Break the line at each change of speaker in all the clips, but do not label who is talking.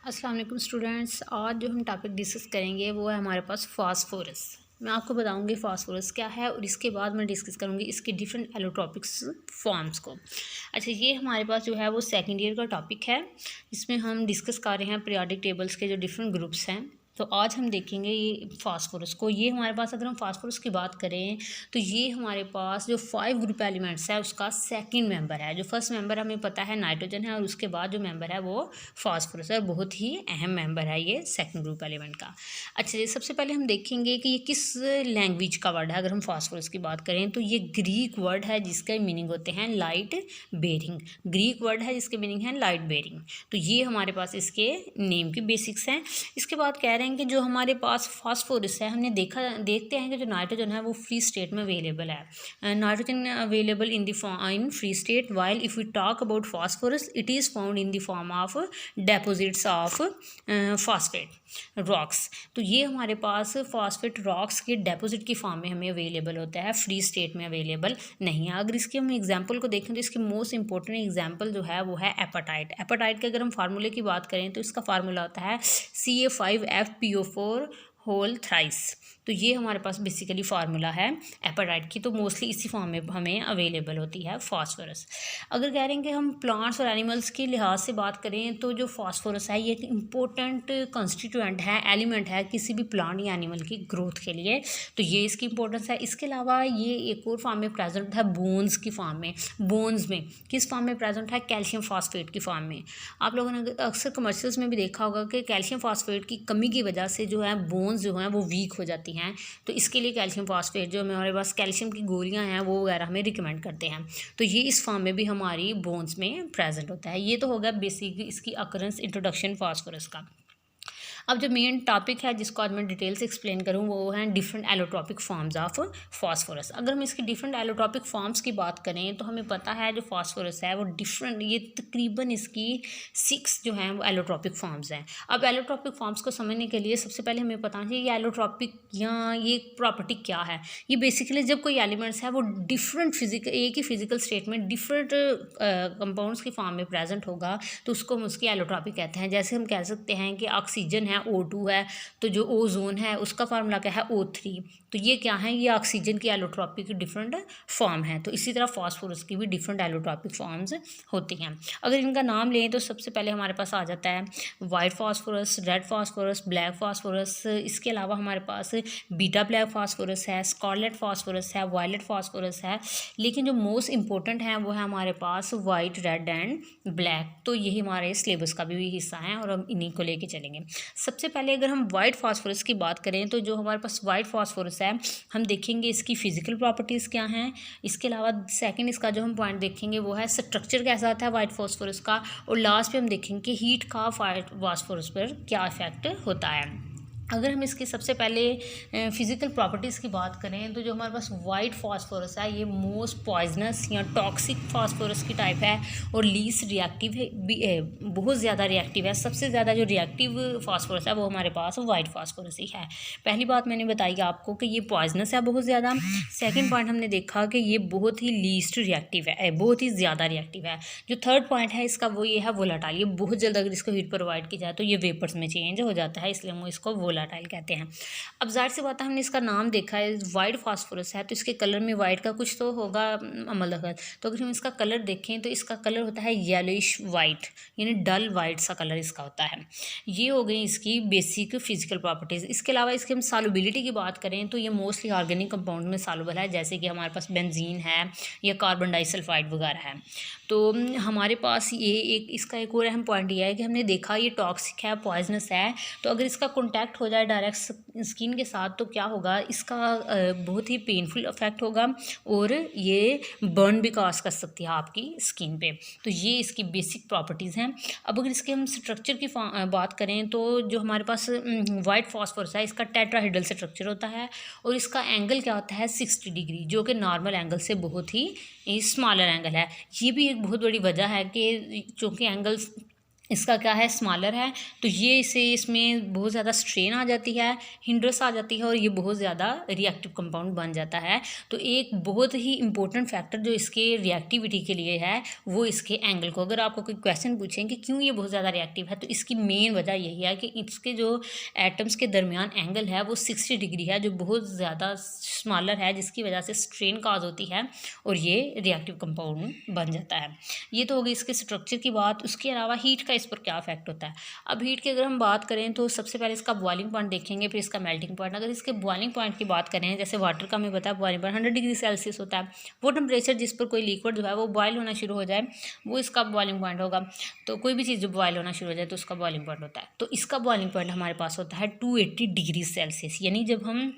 अस्सलाम वालेकुम स्टूडेंट्स। आज जो हम टॉपिक डिस्कस करेंगे वो है हमारे पास फास्फोरस। मैं आपको बताऊंगी फास्फोरस क्या है और इसके बाद मैं डिस्कस करूंगी इसके डिफरेंट एलोट्रॉपिक्स फॉर्म्स को। अच्छा, ये हमारे पास जो है वो सेकेंड ईयर का टॉपिक है। इसमें हम डिस्कस कर रहे हैं पीरियोडिक टेबल्स के जो डिफरेंट ग्रुप्स हैं। तो आज हम देखेंगे ये फास्फोरस को। ये हमारे पास, अगर हम फास्फोरस की बात करें तो ये हमारे पास जो 5 ग्रुप एलिमेंट्स है उसका सेकंड मेंबर है। जो फर्स्ट मेंबर हमें पता है नाइट्रोजन है और उसके बाद जो मेंबर है वो फास्फोरस है और बहुत ही अहम मेंबर है ये सेकंड ग्रुप एलिमेंट का। अच्छा जी, सबसे पहले हम देखेंगे कि ये किस लैंग्वेज का वर्ड है। अगर हम फास्फोरस की बात करें तो ये ग्रीक वर्ड है जिसका मीनिंग होते हैं लाइट बेरिंग। ग्रीक वर्ड है जिसके मीनिंग है लाइट बेरिंग। तो ये हमारे पास इसके नेम की बेसिक्स हैं। इसके बाद कह रहे हैं कि जो हमारे पास फास्फोरस है, हमने देखते हैं कि जो नाइट्रोजन है वो फ्री स्टेट में अवेलेबल है। Nitrogen available in in free state, while if we talk about phosphorus it is found in the form of deposits of phosphate rocks. तो ये हमारे पास फास्फेट रॉक्स के डेपोजिट की फॉर्म में हमें अवेलेबल होता है, फ्री स्टेट में अवेलेबल नहीं है। अगर इसके हम एग्जांपल को देखें तो इसके मोस्ट इंपॉर्टेंट एग्जांपल जो है वो है एपाटाइट। एपाटाइट के अगर हम फार्मूले की बात करें तो इसका फार्मूला होता है CA5FPO4 होल थ्राइस। तो ये हमारे पास बेसिकली फार्मूला है एपाटाइट की। तो मोस्टली इसी फॉर्म में हमें अवेलेबल होती है फास्फोरस। अगर कह रहे हैं कि हम प्लांट्स और एनिमल्स के लिहाज से बात करें तो जो फास्फोरस है ये एक इम्पोर्टेंट कंस्टिट्यूएंट है, एलिमेंट है किसी भी प्लांट या एनिमल की ग्रोथ के लिए। तो ये इसकी इंपॉर्टेंस है। इसके अलावा ये एक और फॉर्म में प्रेजेंट है, बोन्स की फॉर्म में। बोन्स में किस फॉर्म में प्रेजेंट है? कैल्शियम फास्फेट की फॉर्म में। आप लोगों ने अक्सर कमर्शियल्स में भी देखा होगा कि कैल्शियम फास्फेट की कमी की वजह से जो है बोन्स जो हैं वो वीक हो जाती हैं। तो इसके लिए कैल्शियम फास्फेट जो हमारे पास कैल्शियम की गोलियां हैं वो वगैरह हमें रिकमेंड करते हैं। तो ये इस फॉर्म में भी हमारी बोन्स में प्रेजेंट होता है। ये तो हो गया बेसिक इसकी अकरेंस, इंट्रोडक्शन फास्फोरस का। अब जो मेन टॉपिक है जिसको आज मैं डिटेल से एक्सप्लेन करूँ वो है different allotropic forms of phosphorus. अगर हम इसकी डिफरेंट एलोट्रॉपिक फॉर्म्स की बात करें तो हमें पता है जो फास्फोरस है वो डिफरेंट, ये तकरीबन इसकी 6 जो हैं वो एलोट्रॉपिक फॉर्म्स हैं। अब एलोट्रॉपिक फॉर्म्स को समझने के लिए सबसे पहले हमें पता चाहिए ये एलोट्रॉपिक या ये प्रॉपर्टी क्या है। ये बेसिकली जब कोई एलिमेंट्स है वो डिफरेंट फिजिकल, एक ही फिजिकल स्टेट में डिफरेंट कंपाउंड्स की फॉर्म में प्रेजेंट होगा तो उसको हम उसकी एलोट्रॉपिक कहते हैं। जैसे हम कह सकते हैं कि ऑक्सीजन है O2 है, तो जो ओजोन है उसका फार्मूला क्या है O3। तो ये क्या है? ये ऑक्सीजन की एलोट्रॉपिक डिफरेंट फॉर्म है। तो इसी तरह फास्फोरस की भी डिफरेंट एलोट्रॉपिक फॉर्म्स होती हैं। अगर इनका नाम लें तो सबसे पहले हमारे पास आ जाता है white phosphorus, red phosphorus, black phosphorus. इसके अलावा हमारे पास बीटा ब्लैक फास्फोरस है, स्कारलेट फास्फोरस है, वायलेट फास्फोरस है। लेकिन जो मोस्ट इंपॉर्टेंट है वो है हमारे पास वाइट, रेड एंड ब्लैक। तो यही हमारे सिलेबस का भी हिस्सा है और हम इन्हीं को लेके चलेंगे। सबसे पहले अगर हम वाइट फास्फोरस की बात करें तो जो हमारे पास वाइट फास्फोरस है हम देखेंगे इसकी फिजिकल प्रॉपर्टीज़ क्या हैं। इसके अलावा सेकंड इसका जो हम पॉइंट देखेंगे वो है स्ट्रक्चर कैसा आता है वाइट फास्फोरस का। और लास्ट पे हम देखेंगे कि हीट का वाइट फास्फोरस पर क्या इफेक्ट होता है। अगर हम इसकी सबसे पहले फिज़िकल प्रॉपर्टीज़ की बात करें तो जो हमारे पास वाइट फास्फोरस है ये मोस्ट पॉइजनस या टॉक्सिक फास्फोरस की टाइप है और लीस्ट रिएक्टिव है, बहुत ज़्यादा रिएक्टिव है। सबसे ज़्यादा जो रिएक्टिव फास्फोरस है वो हमारे पास वाइट फास्फोरस ही है। पहली बात मैंने बताई आपको कि ये पॉइजनस है बहुत ज़्यादा। सेकेंड पॉइंट हमने देखा कि ये बहुत ही लीस्ट रिएक्टिव है, बहुत ही ज़्यादा रिएक्टिव है। जो थर्ड पॉइंट है इसका वो ये है वोलाटाइल। ये बहुत जल्द अगर इसको हीट प्रोवाइड की जाए तो ये वेपर्स में चेंज हो जाता है, इसलिए हम इसको वोलाटाइल कहते हैं। अब जाहिर सी बात है हमने इसका नाम देखा है वाइट फास्फोरस है तो इसके कलर में वाइट का कुछ तो होगा अमल दखल। तो अगर हम इसका कलर देखें तो इसका कलर होता है येलोइश वाइट, यानी डल वाइट सा कलर इसका होता है। ये हो गई इसकी बेसिक फिजिकल प्रॉपर्टीज़। इसके अलावा इसकी हम सॉल्युबिलिटी की बात करें तो ये मोस्टली ऑर्गेनिक कंपाउंड में सॉल्युबल है, जैसे कि हमारे पास बेंजीन है या कार्बन डाइसल्फाइड वगैरह है। तो हमारे पास ये इसका एक और अहम पॉइंट ये है कि हमने देखा ये टॉक्सिक है, पॉइजनस है। तो अगर इसका कॉन्टैक्ट हो जाए डायरेक्ट स्किन के साथ तो क्या होगा, इसका बहुत ही पेनफुल इफेक्ट होगा और ये बर्न भी कॉज कर सकती है आपकी स्किन पे। तो ये इसकी बेसिक प्रॉपर्टीज़ हैं। अब अगर इसके हम स्ट्रक्चर की बात करें तो जो हमारे पास वाइट फास्फोरस है इसका टेट्राहेड्रल स्ट्रक्चर होता है और इसका एंगल क्या होता है 60 डिग्री, जो कि नॉर्मल एंगल से बहुत ही स्मॉलर एंगल है। ये भी एक बहुत बड़ी वजह है कि चूँकि एंगल इसका क्या है, स्मॉलर है, तो ये इसमें बहुत ज़्यादा स्ट्रेन आ जाती है, हिंड्रेस आ जाती है और ये बहुत ज़्यादा रिएक्टिव कंपाउंड बन जाता है। तो एक बहुत ही इंपॉर्टेंट फैक्टर जो इसके रिएक्टिविटी के लिए है वो इसके एंगल को, अगर आपको कोई क्वेश्चन पूछें कि क्यों ये बहुत ज़्यादा रिएक्टिव है, तो इसकी मेन वजह यही है कि इसके जो एटम्स के दरमियान एंगल है वो 60 डिग्री है, जो बहुत ज़्यादा स्मॉलर है, जिसकी वजह से स्ट्रेन काज होती है और ये रिएक्टिव कंपाउंड बन जाता है। ये तो हो गई इसके स्ट्रक्चर की बात। उसके अलावा हीट का इस पर क्या इफेक्ट होता है। अब हीट की अगर हम बात करें तो सबसे पहले इसका बॉइलिंग पॉइंट देखेंगे, फिर इसका मेल्टिंग पॉइंट। अगर इसके बॉइलिंग पॉइंट की बात करें, जैसे वाटर का हमें पता है बॉइलिंग पॉइंट 100 डिग्री सेल्सियस होता है, वो टेम्परेचर जिस पर कोई लिक्विड जो है वो बॉयल होना शुरू हो जाए वो इसका बॉइलिंग पॉइंट होगा। तो कोई भी चीज़ जो बॉयल होना शुरू हो जाए तो उसका बॉइलिंग पॉइंट होता है। तो इसका बॉइलिंग पॉइंट हमारे पास होता है 280 डिग्री सेल्सियस, यानी जब हम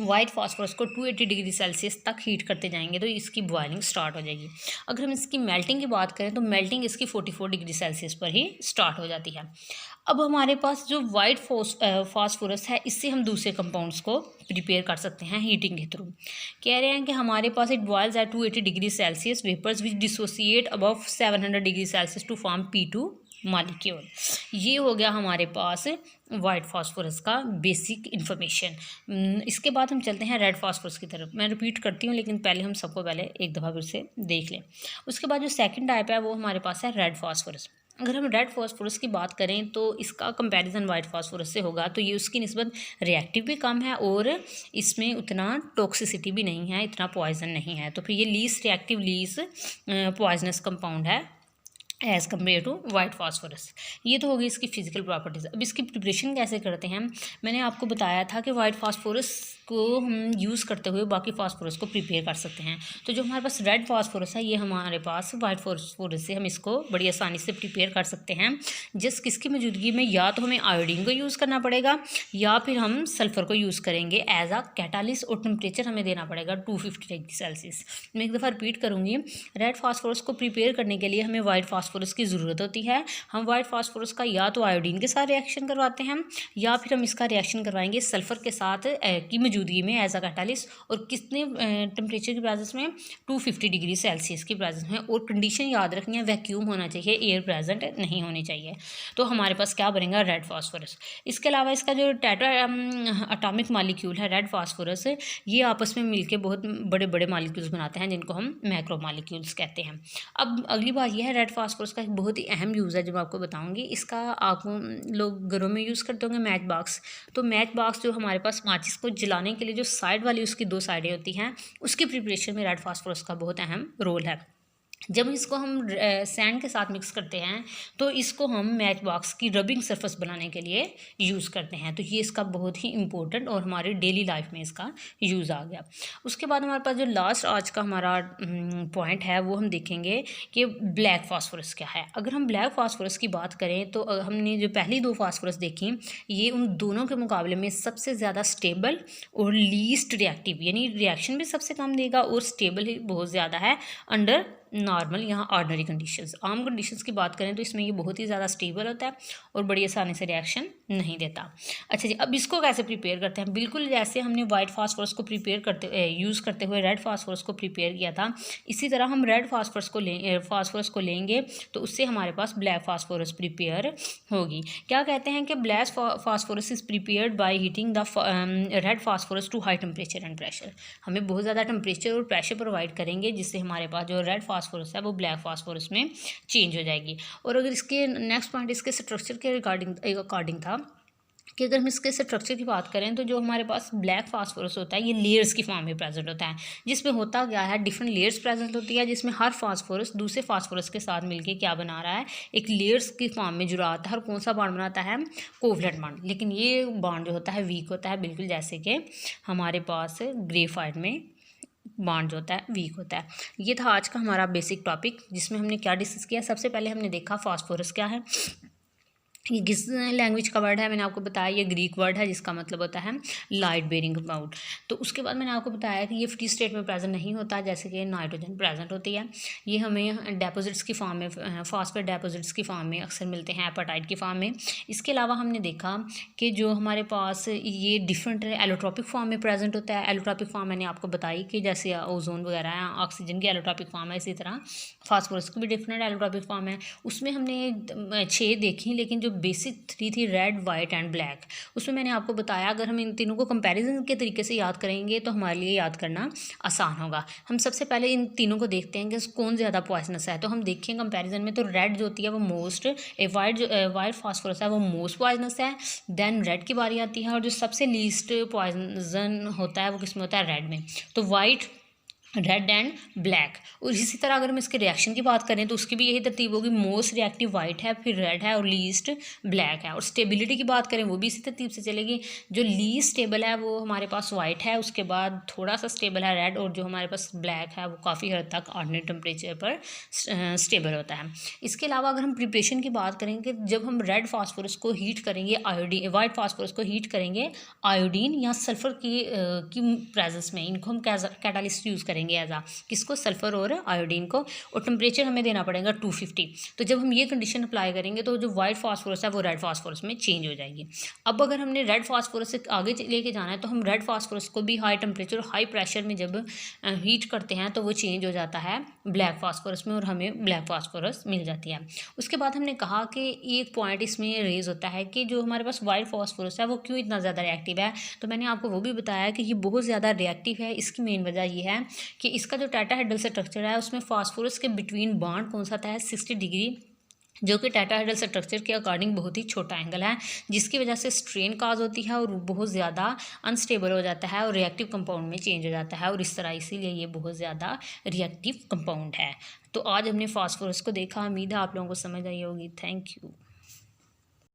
वाइट फास्फोरस को 280 डिग्री सेल्सियस तक हीट करते जाएंगे तो इसकी बॉइलिंग स्टार्ट हो जाएगी। अगर हम इसकी मेल्टिंग की बात करें तो मेल्टिंग इसकी 44 डिग्री सेल्सियस पर ही स्टार्ट हो जाती है। अब हमारे पास जो वाइट फास्फोरस है, इससे हम दूसरे कंपाउंड्स को प्रिपेयर कर सकते हैं हीटिंग के थ्रू। कह रहे हैं कि हमारे पास it boils at 280 degree Celsius vapours which dissociate above 700 degree Celsius to form P2 molecule. ये हो गया हमारे पास वाइट फास्फोरस का बेसिक इन्फॉर्मेशन। इसके बाद हम चलते हैं रेड फास्फोरस की तरफ। मैं रिपीट करती हूँ लेकिन पहले हम सबको पहले एक दफ़ा फिर से देख लें। उसके बाद जो सेकंड टाइप है वो हमारे पास है रेड फास्फोरस। अगर हम रेड फास्फोरस की बात करें तो इसका कंपैरिजन वाइट फास्फोरस से होगा, तो ये उसकी निस्बत रिएक्टिव भी कम है और इसमें उतना टॉक्सिसिटी भी नहीं है, इतना पॉइजन नहीं है। तो फिर ये least reactive least poisonous compound है as compare to white phosphorus. ये तो हो गई इसकी फिजिकल प्रॉपर्टीज़। अब इसकी प्रिपरेशन कैसे करते हैं। मैंने आपको बताया था कि वाइट फास्फोरस को हम यूज़ करते हुए बाकी फास्फोरस को प्रिपेयर कर सकते हैं। तो जो हमारे पास रेड फास्फोरस है ये हमारे पास वाइट फास्फोरस से हम इसको बड़ी आसानी से प्रिपेयर कर सकते हैं। जिस किसकी मौजूदगी में या तो हमें आयोडीन को यूज़ करना पड़ेगा या फिर हम सल्फ़र को यूज़ करेंगे एज आ कैटालिस्ट, और टेम्परेचर हमें देना पड़ेगा 250 डिग्री सेल्सियस। मैं एक दफ़ा रिपीट करूँगी, रेड फास्फोरस को प्रिपेयर करने के लिए हमें वाइट फास्फोरस की ज़रूरत होती है। हम वाइट फास्फोरस का या तो आयोडीन के साथ रिएक्शन करवाते हैं या फिर हम इसका रिएक्शन करवाएंगे सल्फ़र के साथ की मौजूदगी में एज अ कैटालिस्ट, और कितने टेम्परेचर की प्रेजेंस में 250 डिग्री सेल्सियस की प्रेजेंस में। और कंडीशन याद रखनी है, वैक्यूम होना चाहिए, एयर प्रेजेंट नहीं होनी चाहिए। तो हमारे पास क्या बनेगा, रेड फास्फोरस। इसके अलावा इसका जो टेट्रा एटॉमिक मॉलिक्यूल है रेड फास्फोरस, ये आपस में मिलकर बहुत बड़े बड़े मॉलिक्यूल्स बनाते हैं जिनको हम मैक्रो मॉलिक्यूल्स कहते हैं। अब अगली बात यह है, रेड फास्फोरस का एक बहुत ही अहम यूज़ है जो मैं आपको बताऊंगी। इसका आप लोग घरों में यूज़ करते होंगे मैच बॉक्स। तो मैच बॉक्स जो हमारे पास माचिस को जलाने के लिए जो साइड वाली उसकी 2 साइडें होती हैं, उसकी प्रिपरेशन में रेड फास्फोरस का बहुत अहम रोल है। जब इसको हम सैंड के साथ मिक्स करते हैं तो इसको हम मैच बॉक्स की रबिंग सरफेस बनाने के लिए यूज़ करते हैं। तो ये इसका बहुत ही इंपॉर्टेंट और हमारी डेली लाइफ में इसका यूज़ आ गया। उसके बाद हमारे पास जो लास्ट आज का हमारा पॉइंट है वो हम देखेंगे कि ब्लैक फास्फोरस क्या है। अगर हम ब्लैक फास्फोरस की बात करें तो हमने जो पहली 2 फास्फोरस देखी, ये उन दोनों के मुकाबले में सबसे ज़्यादा स्टेबल और लीस्ट रिएक्टिव, यानी रिएक्शन भी सबसे कम देगा और स्टेबल ही बहुत ज़्यादा है अंडर नॉर्मल, यहाँ ऑर्डिनरी कंडीशंस। आम कंडीशंस की बात करें तो इसमें ये बहुत ही ज़्यादा स्टेबल होता है और बड़ी आसानी से रिएक्शन नहीं देता। अच्छा जी, अब इसको कैसे प्रिपेयर करते हैं। बिल्कुल जैसे हमने वाइट फास्फोरस को यूज़ करते हुए रेड फास्फोरस को प्रिपेयर किया था, इसी तरह हम रेड फास्फोरस को लेंगे तो उससे हमारे पास ब्लैक फास्फोरस प्रिपेयर होगी। क्या कहते हैं कि black phosphorus is prepared by heating the red phosphorus to high temperature and pressure. हमें बहुत ज़्यादा टेम्परेचर और प्रेशर प्रोवाइड करेंगे जिससे हमारे पास जो रेड फास्फोरस है वो ब्लैक फास्फोरस में चेंज हो जाएगी। और अगर इसके नेक्स्ट पॉइंट इसके स्ट्रक्चर के अकॉर्डिंग था कि अगर हम इसके स्ट्रक्चर की बात करें तो जो हमारे पास ब्लैक फास्फोरस होता है ये लेयर्स की फॉर्म में प्रेजेंट होता है, जिसमें होता क्या है, डिफरेंट लेयर्स प्रेजेंट होती है, जिसमें हर फास्फोरस दूसरे फास्फोरस के साथ मिलके क्या बना रहा है, एक लेयर्स की फॉर्म में जुड़ा आता है। और कौन सा बॉन्ड बनाता है, कोवलेंट बॉन्ड। लेकिन ये बॉन्ड जो होता है वीक होता है, बिल्कुल जैसे कि हमारे पास ग्रेफाइट में बॉन्ड जो होता है वीक होता है। ये था आज का हमारा बेसिक टॉपिक जिसमें हमने क्या डिस्कस किया। सबसे पहले हमने देखा फास्फोरस क्या है, ये किस लैंग्वेज का वर्ड है, मैंने आपको बताया ये ग्रीक वर्ड है जिसका मतलब होता है लाइट बेरिंग कंपाउंड। तो उसके बाद मैंने आपको बताया कि ये फ्री स्टेट में प्रेजेंट नहीं होता, जैसे कि नाइट्रोजन प्रेजेंट होती है। ये हमें डेपोजिट्स की फॉर्म में, फॉस्फेट डेपोजिट्स की फॉर्म में अक्सर मिलते हैं, एपेटाइट की फॉर्म में। इसके अलावा हमने देखा कि जो हमारे पास ये डिफरेंट एलोट्रॉपिक फॉर्म में प्रेजेंट होता है। एलोट्रॉपिक फॉर्म मैंने आपको बताई कि जैसे ओजोन वगैरह है, ऑक्सीजन की एलोट्रॉपिक फॉर्म है, इसी तरह फास्फोरस की भी डिफरेंट एलोट्रॉपिक फॉर्म है। उसमें हमने 6 देखी, लेकिन जो बेसिक 3 थी रेड, वाइट एंड ब्लैक, उसमें मैंने आपको बताया अगर हम इन तीनों को कंपैरिजन के तरीके से याद करेंगे तो हमारे लिए याद करना आसान होगा। हम सबसे पहले इन तीनों को देखते हैं कि कौन ज़्यादा पॉइजनस है। तो हम देखें कंपैरिजन में, तो रेड जो होती है वो मोस्ट, वाइट फास्फोरस है वो मोस्ट पॉइजनस है। देन रेड की बारी आती है, और जो सबसे लीस्ट पॉइजन होता है वो किसमें होता है, रेड में। तो वाइट, रेड एंड ब्लैक। और इसी तरह अगर हम इसके रिएक्शन की बात करें तो उसकी भी यही तरतीब होगी, मोस्ट रिएक्टिव वाइट है, फिर रेड है और लीस्ट ब्लैक है। और स्टेबिलिटी की बात करें वो भी इसी तरतीब से चलेगी, जो लीस्ट स्टेबल है वो हमारे पास वाइट है, उसके बाद थोड़ा सा स्टेबल है रेड, और जो हमारे पास ब्लैक है वो काफ़ी हद तक ऑर्डिनरी टेम्परेचर पर स्टेबल होता है। इसके अलावा अगर हम प्रिपरेशन की बात करेंगे, जब हम रेड फास्फोरस को हीट करेंगे आयोडीन, वाइट फास्फोरस को हीट करेंगे आयोडीन या सल्फर की प्रेजेंस में, इनको हम कैटालिस्ट यूज़ करेंगे एज आ, किसको, सल्फर और आयोडीन को, और टेम्परेचर हमें देना पड़ेगा 250। तो जब हम ये कंडीशन अप्लाई करेंगे तो जो वाइट फास्फोरस है वो रेड फास्फोरस में चेंज हो जाएगी। अब अगर हमने रेड फास्फोरस से आगे लेके जाना है तो हम रेड फास्फोरस को भी हाई टेम्परेचर और हाई प्रेशर में जब हीट करते हैं तो वो चेंज हो जाता है ब्लैक फास्फोरस में, और हमें ब्लैक फास्फोरस मिल जाती है। उसके बाद हमने कहा कि एक पॉइंट इसमें रेज होता है कि जो हमारे पास वाइट फास्फोरस है वो क्यों इतना ज़्यादा रिएक्टिव है। तो मैंने आपको वो भी बताया कि ये बहुत ज़्यादा रिएक्टिव है। इसकी मेन वजह ये है कि इसका जो टेट्राहेड्रल स्ट्रक्चर है उसमें फास्फोरस के बिटवीन बॉन्ड कौन सा था है 60 डिग्री, जो कि टेट्राहेड्रल स्ट्रक्चर के अकॉर्डिंग बहुत ही छोटा एंगल है, जिसकी वजह से स्ट्रेन काज होती है और बहुत ज़्यादा अनस्टेबल हो जाता है और रिएक्टिव कंपाउंड में चेंज हो जाता है, और इस तरह इसीलिए ये बहुत ज़्यादा रिएक्टिव कंपाउंड है। तो आज हमने फास्फोरस को देखा, उम्मीद है आप लोगों को समझ आई होगी। Thank you.